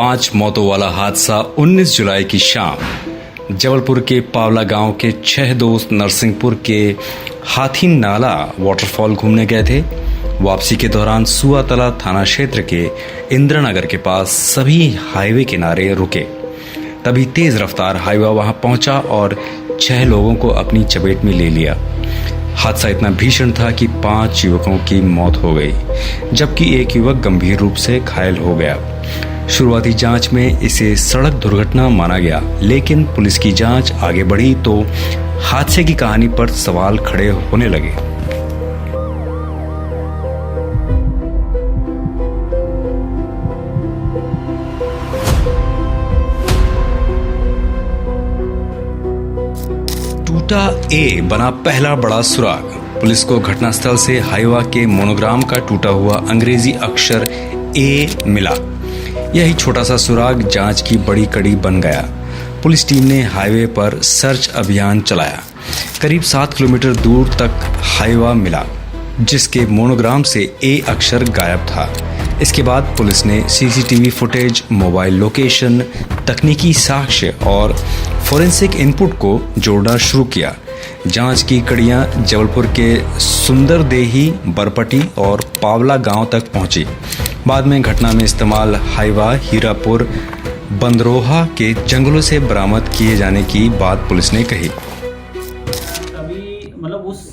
5 मौतों वाला हादसा 19 जुलाई की शाम जबलपुर के पावला गांव के 6 दोस्त नरसिंहपुर के हाथी नाला वाटरफॉल घूमने गए थे। वापसी के दौरान सुआतला थाना क्षेत्र के इंद्रनगर के पास सभी हाईवे किनारे रुके। तभी तेज रफ्तार हाईवा वहां पहुंचा और 6 लोगों को अपनी चपेट में ले लिया। हादसा इतना भीषण था कि 5 युवकों की मौत हो गई, जबकि एक युवक गंभीर रूप से घायल हो गया। शुरुआती जांच में इसे सड़क दुर्घटना माना गया, लेकिन पुलिस की जांच आगे बढ़ी तो हादसे की कहानी पर सवाल खड़े होने लगे। टूटा ए बना पहला बड़ा सुराग। पुलिस को घटनास्थल से हाईवा के मोनोग्राम का टूटा हुआ अंग्रेजी अक्षर ए मिला। यही छोटा सा सुराग जांच की बड़ी कड़ी बन गया। पुलिस टीम ने हाईवे पर सर्च अभियान चलाया। करीब 7 किलोमीटर दूर तक हाईवा मिला, जिसके मोनोग्राम से ए अक्षर गायब था। इसके बाद पुलिस ने सीसीटीवी फुटेज, मोबाइल लोकेशन, तकनीकी साक्ष्य और फोरेंसिक इनपुट को जोड़ना शुरू किया। जांच की कड़ियां जबलपुर के सुंदरदेही, बरपटी और पावला गांव तक पहुंची। बाद में घटना में इस्तेमाल हाईवा हीरापुर बंदरोहा के जंगलों से बरामद किए जाने की बात पुलिस ने कही। अभी मतलब उस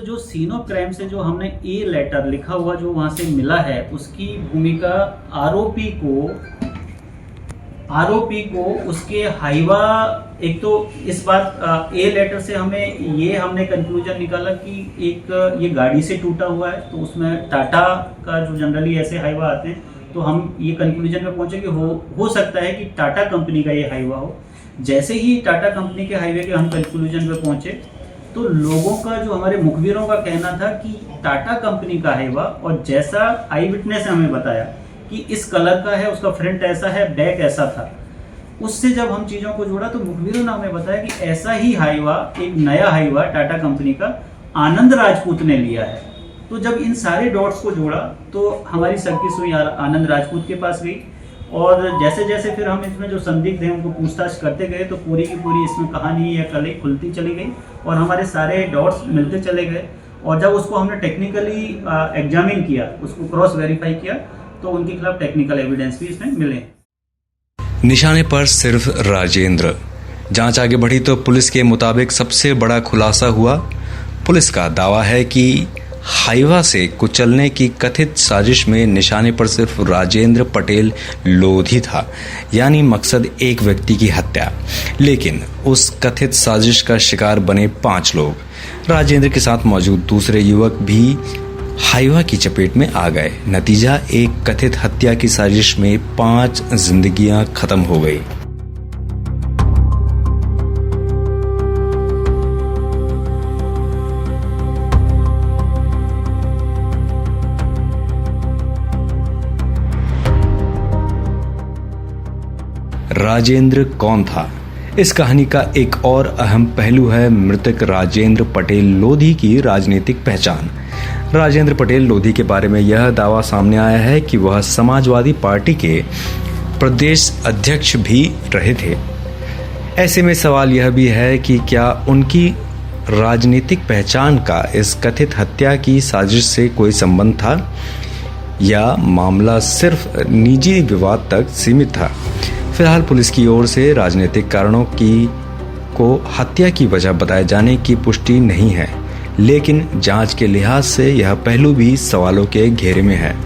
जो सीन ऑफ क्राइम से जो हमने ए लेटर लिखा हुआ जो वहां से मिला है, उसकी भूमिका आरोपी को उसके हाईवा, एक तो इस बात ए लेटर से हमने कंक्लूजन निकाला कि एक ये गाड़ी से टूटा हुआ है, तो उसमें टाटा का जो जनरली ऐसे हाईवा आते हैं, तो हम ये कंक्लूजन में पहुंचे कि हो सकता है कि टाटा कंपनी का ये हाईवा हो। जैसे ही टाटा कंपनी के हाईवे के हम कंक्लूजन पे पहुंचे तो लोगों का, जो हमारे मुखबिरों का कहना था कि टाटा कंपनी का हाईवा, और जैसा आई विटनेस ने हमें बताया कि इस कलर का है, उसका फ्रंट ऐसा है, बैक ऐसा था, उससे जब हम चीज़ों को जोड़ा तो मुखबिरों ने हमें बताया कि ऐसा ही हाईवा, एक नया हाईवा टाटा कंपनी का आनंद राजपूत ने लिया है। तो जब इन सारे डॉट्स को जोड़ा तो हमारी सबकी सुई आनंद राजपूत के पास गई, और जैसे जैसे फिर हम इसमें जो संदिग्ध हैं उनको पूछताछ करते गए तो पूरी की पूरी इसमें कहानी या कली खुलती चली गई और हमारे सारे डॉट्स मिलते चले गए। और जब उसको हमने टेक्निकली एग्जामिन किया, उसको क्रॉस वेरीफाई किया, तो उनके खिलाफ टेक्निकल एविडेंस भी इसमें मिले। निशाने पर सिर्फ राजेंद्र। जांच आगे बढ़ी तो पुलिस के मुताबिक सबसे बड़ा खुलासा हुआ। पुलिस का दावा है कि हाईवा से कुचलने की कथित साजिश में निशाने पर सिर्फ राजेंद्र पटेल लोधी था, यानी मकसद एक व्यक्ति की हत्या। लेकिन उस कथित साजिश का शिकार बने 5 लोग। राजेंद्र के साथ मौजूद दूसरे युवक भी हाईवा की चपेट में आ गए। नतीजा, एक कथित हत्या की साजिश में 5 जिंदगियां खत्म हो गई। राजेंद्र कौन था? इस कहानी का एक और अहम पहलू है मृतक राजेंद्र पटेल लोधी की राजनीतिक पहचान। राजेंद्र पटेल लोधी के बारे में यह दावा सामने आया है कि वह समाजवादी पार्टी के प्रदेश अध्यक्ष भी रहे थे। ऐसे में सवाल यह भी है कि क्या उनकी राजनीतिक पहचान का इस कथित हत्या की साजिश से कोई संबंध था, या मामला सिर्फ निजी विवाद तक सीमित था। फिलहाल पुलिस की ओर से राजनीतिक कारणों को हत्या की वजह बताए जाने की पुष्टि नहीं है, लेकिन जांच के लिहाज से यह पहलू भी सवालों के घेरे में है।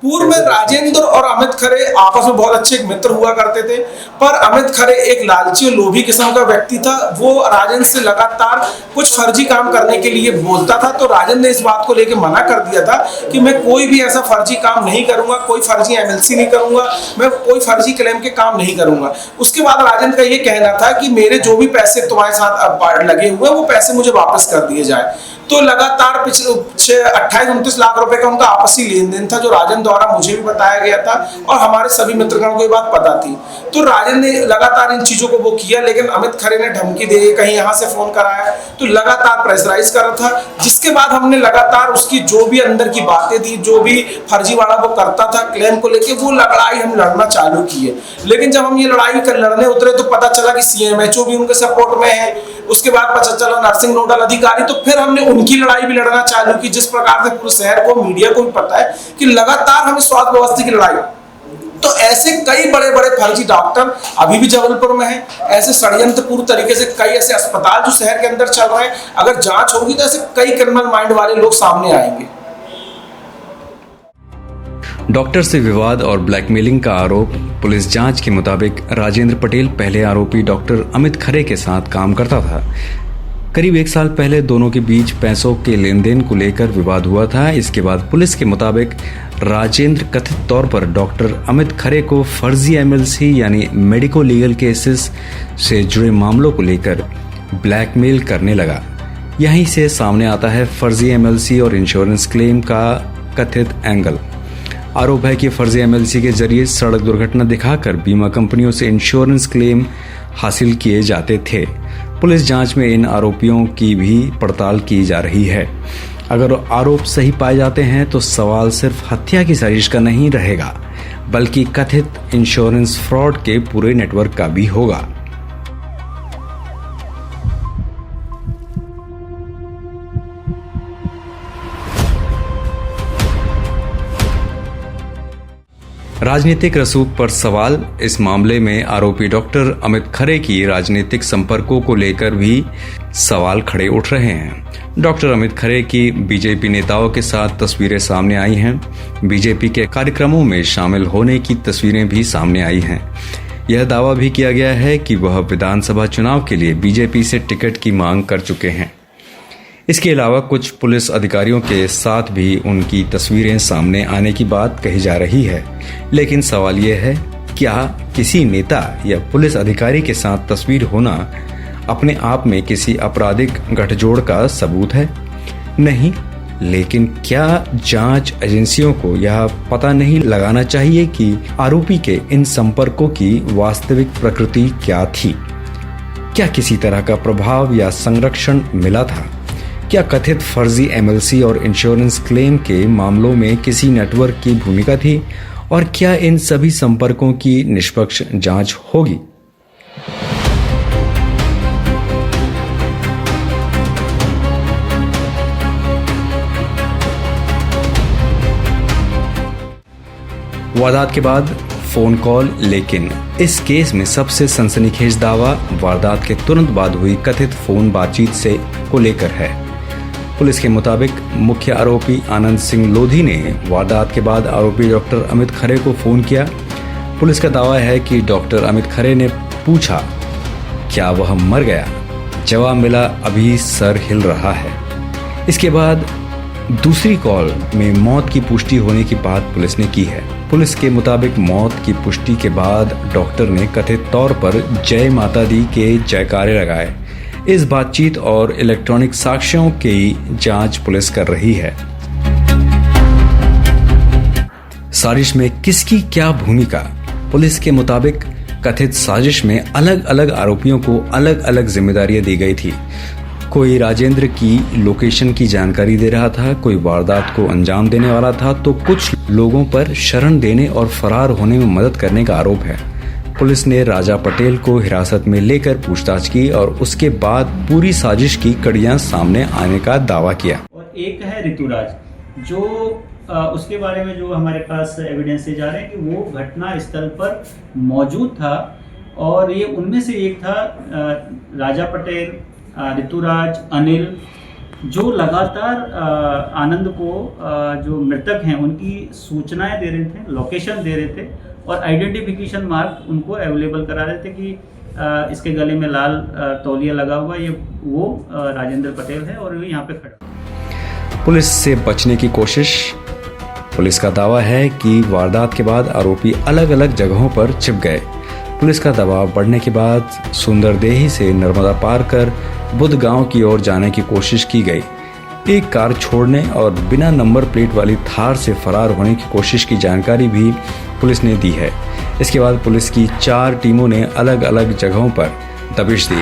पूर्व में राजेंद्र और अमित खरे आपस में बहुत अच्छे मित्र हुआ करते थे, पर अमित खरे एक लालची और लोभी किस्म का व्यक्ति था। वो राजेंद्र से लगातार कुछ फर्जी काम करने के लिए बोलता था, तो राजेंद्र ने इस बात को लेकर मना कर दिया था कि मैं कोई भी ऐसा फर्जी काम नहीं करूंगा, कोई फर्जी एमएलसी नहीं करूंगा, मैं कोई फर्जी क्लेम के काम नहीं करूंगा। उसके बाद राजेंद्र का ये कहना था कि मेरे जो भी पैसे तुम्हारे साथ अब लगे हुए वो पैसे मुझे वापस कर दिए जाए। तो लगातार पिछले 28-29 लाख रुपए का उनका आपसी लेन देन था, जो राजन द्वारा मुझे भी बताया गया था और हमारे सभी मित्रगण को ये बात पता थी। तो राजन ने लगातार इन चीजों को वो किया, लेकिन अमित खरे ने धमकी दी, कहीं यहाँ से फोन कराया, तो लगातार प्रेशराइज कर रहा था। जिसके बाद हमने लगातार उसकी जो भी अंदर की बातें थी, जो भी फर्जीवाड़ा वो करता था क्लेम को लेके, वो लड़ाई हम लड़ना चालू किए। लेकिन जब हम ये लड़ाई लड़ने उतरे तो पता चला कि CMHO भी उनके सपोर्ट में है, उसके बाद पता चला नर्सिंग नोडल अधिकारी, तो फिर हमने उनकी लड़ाई भी लड़ना चालू की। जिस प्रकार से पूरे शहर को, मीडिया को भी पता है कि लगातार हमें स्वास्थ्य व्यवस्था की लड़ाई, तो ऐसे कई बड़े बड़े फर्जी डॉक्टर अभी भी जबलपुर में हैं। ऐसे षड्यंत्रपूर्ण तरीके से कई ऐसे अस्पताल जो शहर के अंदर चल रहे हैं, अगर जांच होगी तो ऐसे कई क्रिमिनल माइंड वाले लोग सामने आएंगे। डॉक्टर से विवाद और ब्लैकमेलिंग का आरोप। पुलिस जांच के मुताबिक राजेंद्र पटेल पहले आरोपी डॉक्टर अमित खरे के साथ काम करता था। करीब 1 साल पहले दोनों के बीच पैसों के लेन देन को लेकर विवाद हुआ था। इसके बाद पुलिस के मुताबिक राजेंद्र कथित तौर पर डॉक्टर अमित खरे को फर्जी MLC यानी मेडिको लीगल केसेस से जुड़े मामलों को लेकर ब्लैकमेल करने लगा। यहीं से सामने आता है फर्जी MLC और इंश्योरेंस क्लेम का कथित एंगल। आरोप है कि फर्जी MLC के जरिए सड़क दुर्घटना दिखाकर बीमा कंपनियों से इंश्योरेंस क्लेम हासिल किए जाते थे। पुलिस जांच में इन आरोपियों की भी पड़ताल की जा रही है। अगर आरोप सही पाए जाते हैं तो सवाल सिर्फ हत्या की साजिश का नहीं रहेगा, बल्कि कथित इंश्योरेंस फ्रॉड के पूरे नेटवर्क का भी होगा। राजनीतिक रसूख पर सवाल। इस मामले में आरोपी डॉक्टर अमित खरे की राजनीतिक संपर्कों को लेकर भी सवाल खड़े उठ रहे हैं। डॉक्टर अमित खरे की बीजेपी नेताओं के साथ तस्वीरें सामने आई हैं। बीजेपी के कार्यक्रमों में शामिल होने की तस्वीरें भी सामने आई हैं। यह दावा भी किया गया है कि वह विधानसभा चुनाव के लिए बीजेपी से टिकट की मांग कर चुके हैं। इसके अलावा कुछ पुलिस अधिकारियों के साथ भी उनकी तस्वीरें सामने आने की बात कही जा रही है। लेकिन सवाल यह है, क्या किसी नेता या पुलिस अधिकारी के साथ तस्वीर होना अपने आप में किसी आपराधिक गठजोड़ का सबूत है? नहीं, लेकिन क्या जांच एजेंसियों को यह पता नहीं लगाना चाहिए कि आरोपी के इन संपर्कों की वास्तविक प्रकृति क्या थी? क्या किसी तरह का प्रभाव या संरक्षण मिला था? क्या कथित फर्जी MLC और इंश्योरेंस क्लेम के मामलों में किसी नेटवर्क की भूमिका थी? और क्या इन सभी संपर्कों की निष्पक्ष जांच होगी? वारदात के बाद फोन कॉल। लेकिन इस केस में सबसे सनसनीखेज दावा वारदात के तुरंत बाद हुई कथित फोन बातचीत से को लेकर है। पुलिस के मुताबिक मुख्य आरोपी आनंद सिंह लोधी ने वारदात के बाद आरोपी डॉक्टर अमित खरे को फोन किया। पुलिस का दावा है कि डॉक्टर अमित खरे ने पूछा, क्या वह मर गया? जवाब मिला, अभी सर हिल रहा है। इसके बाद दूसरी कॉल में मौत की पुष्टि होने की बात पुलिस ने की है। पुलिस के मुताबिक मौत की पुष्टि के बाद डॉक्टर ने कथित तौर पर जय माता दी के जयकारे लगाए। इस बातचीत और इलेक्ट्रॉनिक साक्ष्यों की जांच पुलिस कर रही है। साजिश में किसकी क्या भूमिका? पुलिस के मुताबिक कथित साजिश में अलग अलग आरोपियों को अलग अलग जिम्मेदारियां दी गई थी। कोई राजेंद्र की लोकेशन की जानकारी दे रहा था, कोई वारदात को अंजाम देने वाला था, तो कुछ लोगों पर शरण देने और फरार होने में मदद करने का आरोप है। पुलिस ने राजा पटेल को हिरासत में लेकर पूछताछ की और उसके बाद पूरी साजिश की कड़ियां सामने आने का दावा किया। और एक है ऋतुराज, जो उसके बारे में जो हमारे पास एविडेंस से जा रहे हैं कि वो घटना स्थल पर मौजूद था और ये उनमें से एक था। राजा पटेल, ऋतुराज, अनिल, जो लगातार आनंद को जो मृतक हैं उनकी सूचनाएं दे रहे थे, लोकेशन दे रहे थे और आइडेंटिफिकेशन मार्क उनको अवेलेबल करा रहे थे कि इसके गले में लाल तौलिया लगा हुआ, ये वो राजेंद्र पटेल है और ये यहाँ पे खड़ा। पुलिस से बचने की कोशिश। पुलिस का दावा है कि वारदात के बाद आरोपी अलग अलग जगहों पर छिप गए। पुलिस का दबाव बढ़ने के बाद सुंदरदेही से नर्मदा पार कर बुध गांव की ओर जाने की कोशिश की गई, एक कार छोड़ने और बिना नंबर प्लेट वाली थार से फरार होने की कोशिश की जानकारी भी पुलिस ने दी है। इसके बाद पुलिस की 4 टीमों ने अलग अलग जगहों पर दबिश दी।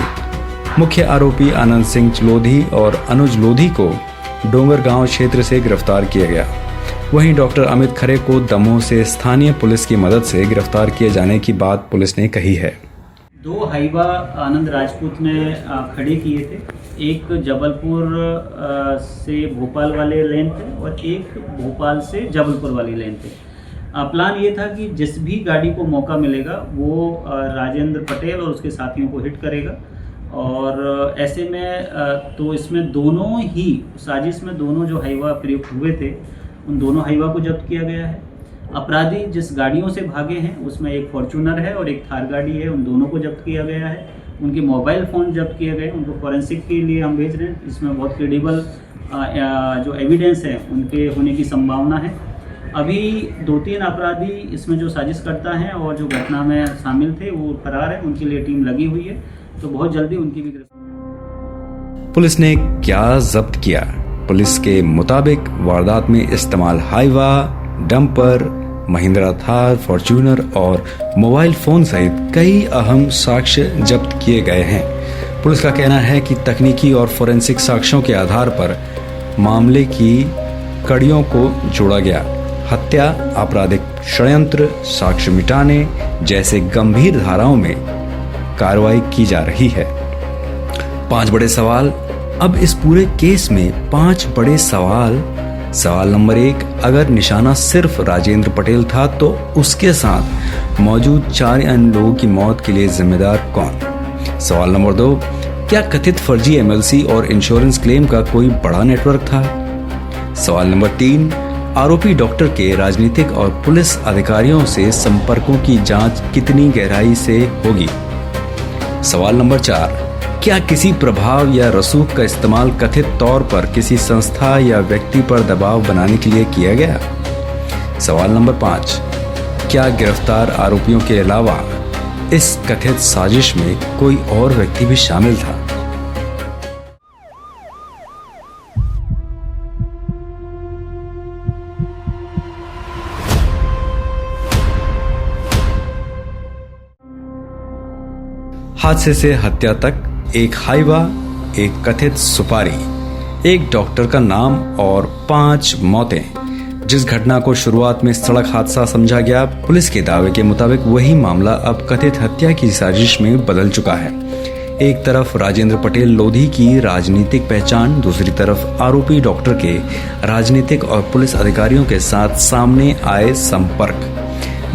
मुख्य आरोपी आनंद सिंह लोधी और अनुज लोधी को डोंगरगांव क्षेत्र से गिरफ्तार किया गया। वहीं डॉक्टर अमित खरे को दमोह से स्थानीय पुलिस की मदद से गिरफ्तार किए जाने की बात पुलिस ने कही है। 2 हाइवा आनंद राजपूत ने खड़े किए थे। एक जबलपुर से भोपाल वाले लेन थे और एक भोपाल से जबलपुर वाली लेन थे। प्लान ये था कि जिस भी गाड़ी को मौका मिलेगा वो राजेंद्र पटेल और उसके साथियों को हिट करेगा। और ऐसे में तो इसमें दोनों ही साजिश में दोनों जो हाइवा प्रयुक्त हुए थे उन दोनों हाइवा को जब्त किया गया है। अपराधी जिस गाड़ियों से भागे हैं उसमें एक फॉर्च्यूनर है और एक थार गाड़ी है, उन दोनों को जब्त किया गया है। उनके मोबाइल फ़ोन जब्त किए गए, उनको फॉरेंसिक के लिए हम भेज रहे हैं। इसमें बहुत क्रेडिबल जो एविडेंस है उनके होने की संभावना है। अभी 2-3 अपराधी इसमें जो साजिश करता हैं और जो घटना में शामिल थे वो फरार है, उनके लिए टीम लगी हुई है, तो बहुत जल्दी उनकी भी गिरफ्तारी। पुलिस ने क्या जब्त किया? पुलिस के मुताबिक वारदात में इस्तेमाल Hyva, dumper, Mahindra Thar, Fortuner और मोबाइल फोन सहित कई अहम साक्ष्य जब्त किए गए हैं। पुलिस का कहना है कि तकनीकी और फोरेंसिक साक्ष्यों के आधार पर मामले की कड़ियों को जोड़ा गया। हत्या, आपराधिक षड्यंत्र, साक्ष्य मिटाने जैसे गंभीर धाराओं में कार्रवाई की जा रही है। 5 बड़े सवाल। अब इस पूरे केस में 5 बड़े सवाल। सवाल नंबर 1, अगर निशाना सिर्फ राजेंद्र पटेल था तो उसके साथ मौजूद 4 अन्य लोगों की मौत के लिए जिम्मेदार कौन? सवाल नंबर 2, क्या कथित फर्जी एमएलसी और इंश्योरेंस क्लेम का कोई बड़ा नेटवर्क था? सवाल नंबर 3, आरोपी डॉक्टर के राजनीतिक और पुलिस अधिकारियों से संपर्कों की जांच कितनी गहराई से होगी? सवाल नंबर 4, क्या किसी प्रभाव या रसूख का इस्तेमाल कथित तौर पर किसी संस्था या व्यक्ति पर दबाव बनाने के लिए किया गया? सवाल नंबर 5, क्या गिरफ्तार आरोपियों के अलावा इस कथित साजिश में कोई और व्यक्ति भी शामिल था? हादसे से हत्या तक, एक हाइवा, एक कथित सुपारी, एक डॉक्टर का नाम और 5 मौतें। जिस घटना को शुरुआत में सड़क हादसा समझा गया, पुलिस के दावे के मुताबिक वही मामला अब कथित हत्या की साजिश में बदल चुका है। एक तरफ राजेंद्र पटेल लोधी की राजनीतिक पहचान, दूसरी तरफ आरोपी डॉक्टर के राजनीतिक और पुलिस अधिकारियों के साथ सामने आए संपर्क,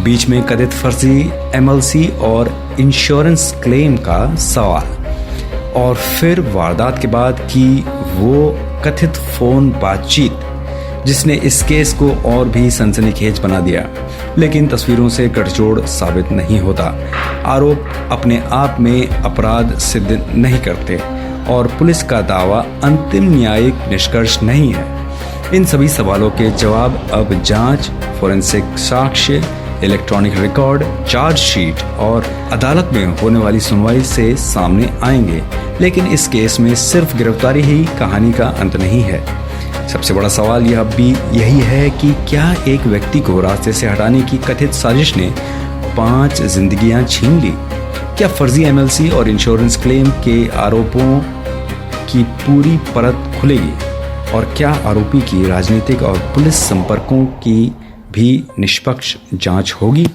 बीच में कथित फर्जी एमएलसी और इंश्योरेंस क्लेम का सवाल, और फिर वारदात के बाद की वो कथित फोन बातचीत जिसने इस केस को और भी सनसनीखेज बना दिया। लेकिन तस्वीरों से गठजोड़ साबित नहीं होता। आरोप अपने आप में अपराध सिद्ध नहीं करते और पुलिस का दावा अंतिम न्यायिक निष्कर्ष नहीं है। इन सभी सवालों के जवाब अब जांच, फोरेंसिक साक्ष्य, इलेक्ट्रॉनिक रिकॉर्ड, चार्जशीट और अदालत में होने वाली सुनवाई से सामने आएंगे। लेकिन इस केस में सिर्फ गिरफ्तारी ही कहानी का अंत नहीं है। सबसे बड़ा सवाल यह भी यही है कि क्या एक व्यक्ति को रास्ते से हटाने की कथित साजिश ने 5 जिंदगियां छीन ली? क्या फर्जी एमएलसी और इंश्योरेंस क्लेम के आरोपों की पूरी परत खुलेगी? और क्या आरोपी की राजनीतिक और पुलिस संपर्कों की भी निष्पक्ष जांच होगी?